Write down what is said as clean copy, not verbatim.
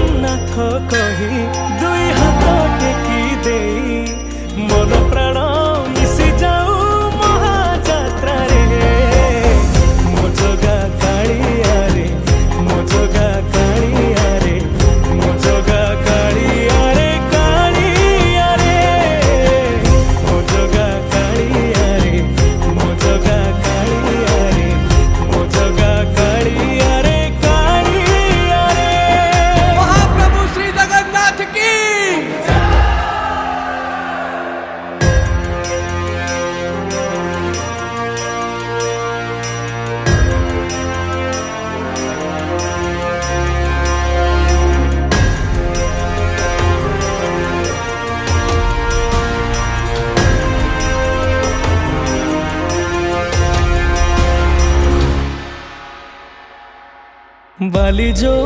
जगन्नाथ कही दुई हाथ टेकी दे मन प्राण मिशि जाऊ महाजात्रा रे मो जगा कालिया रे मो जगा कालिया रे मो जगा कालिया रे कालिया रे मो जगा कालिया रे मो जगा कालिया रे मो जगा कालिया रे कालिया रे। महाप्रभु श्री जगन्नाथ की बाली जो